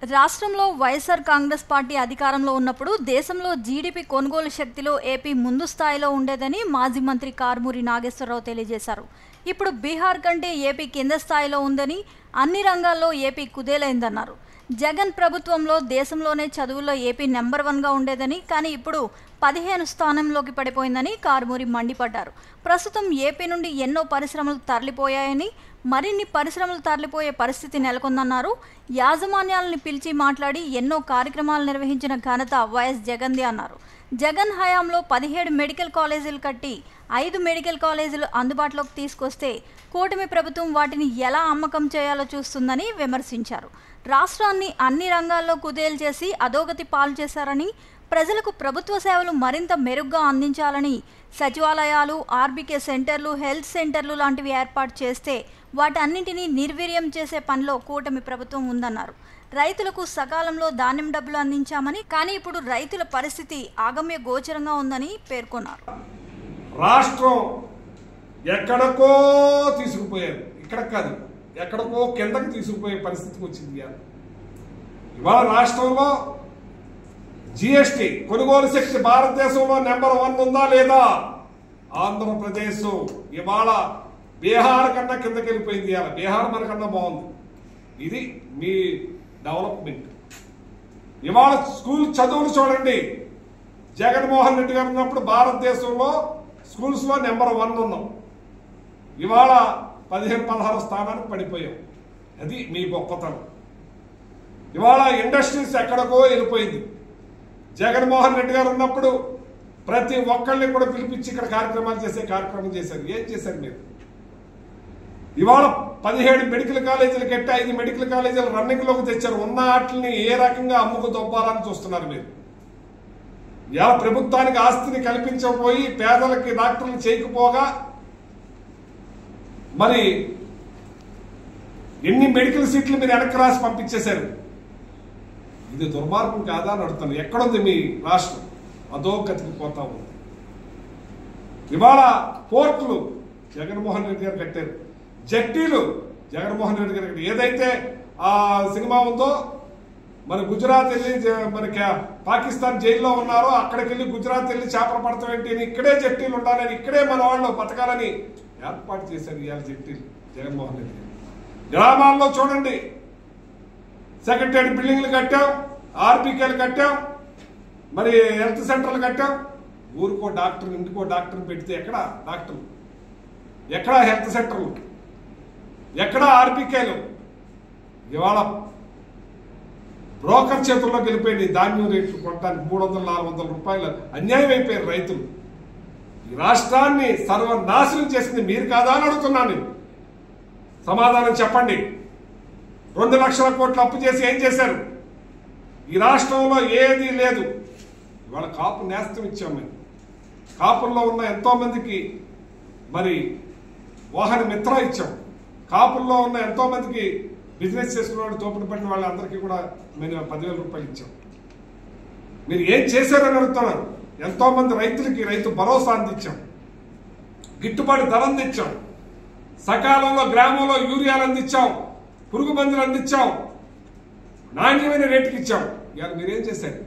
రాష్ట్రంలో వైఎస్ఆర్ కాంగ్రెస్ పార్టీ అధికారంలో ఉన్నప్పుడు దేశంలో జీడీపీ కొనుగోలు శక్తిలో ఏపీ ముందు స్థాయిలో ఉండేదని మాజీ మంత్రి కారుమూరి నాగేశ్వరరావు తెలియజేశారు. ఇప్పుడు బీహార్ కంటే ఏపీ కింద స్థాయిలో ఉందని, అన్ని రంగాల్లో ఏపీ కుదేలైందన్నారు. జగన్ ప్రభుత్వంలో దేశంలోనే చదువుల్లో ఏపీ నెంబర్ 1గా ఉండేదని, కానీ ఇప్పుడు 15 స్థానంలోకి పడిపోయిందని కారుమూరి మండిపడ్డారు. ప్రస్తుతం ఏపీ నుండి ఎన్నో పరిశ్రమలు తరలిపోయాయని, మరిన్ని పరిశ్రమలు తరలిపోయే పరిస్థితి నెలకొందన్నారు. యాజమాన్యాలను పిలిచి మాట్లాడి ఎన్నో కార్యక్రమాలు నిర్వహించిన ఘనత వైఎస్ జగన్ది అన్నారు. జగన్ హయాంలో 17 మెడికల్ కాలేజీలు కట్టి 5 మెడికల్ కాలేజీలు అందుబాటులోకి తీసుకొస్తే కూటమి ప్రభుత్వం వాటిని ఎలా అమ్మకం చేయాలో చూస్తుందని విమర్శించారు. రాష్ట్రాన్ని అన్ని రంగాల్లో కుదేలు చేసి అధోగతి పాలు చేశారని, ప్రజలకు ప్రభుత్వ సేవలు మరింత మెరుగ్గా అందించాలని సచివాలయాలు, ఆర్బీకే సెంటర్లు, హెల్త్ సెంటర్లు లాంటివి ఏర్పాటు చేస్తే వాటన్నింటినీ నిర్వీర్యం చేసే పనిలో కూటమి ప్రభుత్వం ఉందన్నారు. రైతులకు సకాలంలో ధాన్యం డబ్బులు అందించామని, కానీ ఇప్పుడు రైతుల పరిస్థితి ఆగమ్య గోచరంగా ఉందని పేర్కొన్నారు. రాష్ట్రం ఎక్కడికో తీసుకుపోయారు, ఇక్కడ కాదు ఎక్కడికో కిందకి తీసుకుపోయే పరిస్థితికి వచ్చింది. ఇవాళ రాష్ట్రంలో జిఎస్టి కొనుగోలు శక్తి భారతదేశంలో నెంబర్ 1 ఉందా లేదా? ఆంధ్రప్రదేశ్ ఇవాళ బీహార్ కన్నా కిందకి వెళ్ళిపోయింది. ఇవాళ బీహార్ మనకన్నా బాగుంది. ఇది మీ డెవలప్మెంట్. ఇవాళ స్కూల్ చదువులు చూడండి. జగన్మోహన్ రెడ్డి గారు ఉన్నప్పుడు భారతదేశంలో స్కూల్స్లో నెంబర్ 1 ఉన్నాం. ఇవాళ 15-16 స్థానానికి పడిపోయాం. అది మీ గొప్పతనం. ఇవాళ ఇండస్ట్రీస్ ఎక్కడికో వెళ్ళిపోయింది. జగన్మోహన్ రెడ్డి గారు ఉన్నప్పుడు ప్రతి ఒక్కళ్ళని కూడా పిలిపించి ఇక్కడ కార్యక్రమాలు చేసే కార్యక్రమం చేశారు. ఏం చేశారు మీరు? ఇవాళ 17 మెడికల్ కాలేజీలు కట్టి 5 మెడికల్ కాలేజీలు రన్నింగ్లోకి తెచ్చారు. ఉన్న వాటిని ఏ రకంగా అమ్ముకు దొబ్బాలని చూస్తున్నారు మీరు. ఇలా ప్రభుత్వానికి ఆస్తిని కల్పించకపోయి పేదలకి డాక్టర్లు చేయకపోగా మరి ఎన్ని మెడికల్ సీట్లు మీరు వెనక్కి రాసి పంపించేశారు. ఇది దుర్మార్గం కాదా అని అడుగుతాను. ఎక్కడుంది మీ రాష్ట్రం? అధోగతికి పోతా ఉంది. ఇవాళ పోర్టులు జగన్మోహన్ రెడ్డి గారు కట్టారు. జట్టీలు జగన్మోహన్ రెడ్డి గారు కట్టారు. ఏదైతే ఆ సినిమా ఉందో, మరి గుజరాత్ వెళ్ళి మరి పాకిస్తాన్ జైల్లో ఉన్నారో అక్కడికి వెళ్ళి గుజరాత్ వెళ్ళి చేపలు పడతాం ఏంటి, ఇక్కడే జట్టీలు ఉండాలని, ఇక్కడే మన వాళ్ళు బతకాలని ఏర్పాటు చేశారు ఇవాళ జట్టీలు జగన్మోహన్ రెడ్డి గారు. గ్రామాల్లో చూడండి, సెక్రటరీ బిల్డింగ్లు కట్టాం, ఆర్బీకేలు కట్టాం, మరి హెల్త్ సెంటర్లు కట్టాం. ఊరికో డాక్టర్, ఇంటికో డాక్టర్ పెడితే ఎక్కడ డాక్టర్లు, ఎక్కడ హెల్త్ సెంటర్లు, ఎక్కడ ఆర్బీకేలు? ఇవాళ బ్రోకర్ చేతుల్లోకి వెళ్ళిపోయింది. ధాన్యం రేట్లు కొట్టడానికి 300-400 రూపాయలు అన్యాయం అయిపోయారు రైతులు. ఈ రాష్ట్రాన్ని సర్వనాశనం చేసింది మీరు కాదా అని అడుగుతున్నాను. సమాధానం చెప్పండి. 2 లక్షల కోట్లు అప్పు చేసి ఏం చేశారు? ఈ రాష్ట్రంలో ఏదీ లేదు. ఇవాళ కాపు నేస్తం ఇచ్చాం మేము. కాపుల్లో ఉన్న ఎంతో మందికి మరి వాహన మిత్ర ఇచ్చాం. కాపుల్లో ఉన్న ఎంతో మందికి బిజినెస్ చేసుకున్న వాళ్ళు, తోపుడు పడిన వాళ్ళందరికీ కూడా మేము 10,000 రూపాయలు ఇచ్చాం. మీరు ఏం చేశారని అడుగుతున్నారు. ఎంతో మంది రైతులకి రైతు భరోసా అందించాం, గిట్టుబాటు ధర అందించాం, సకాలంలో గ్రామంలో యూరియాలు అందించాం, పురుగు మందులు అందించాం, నాణ్యమైన రేటుకి ఇచ్చాం. ఇవాళ మీరేం చేశారు?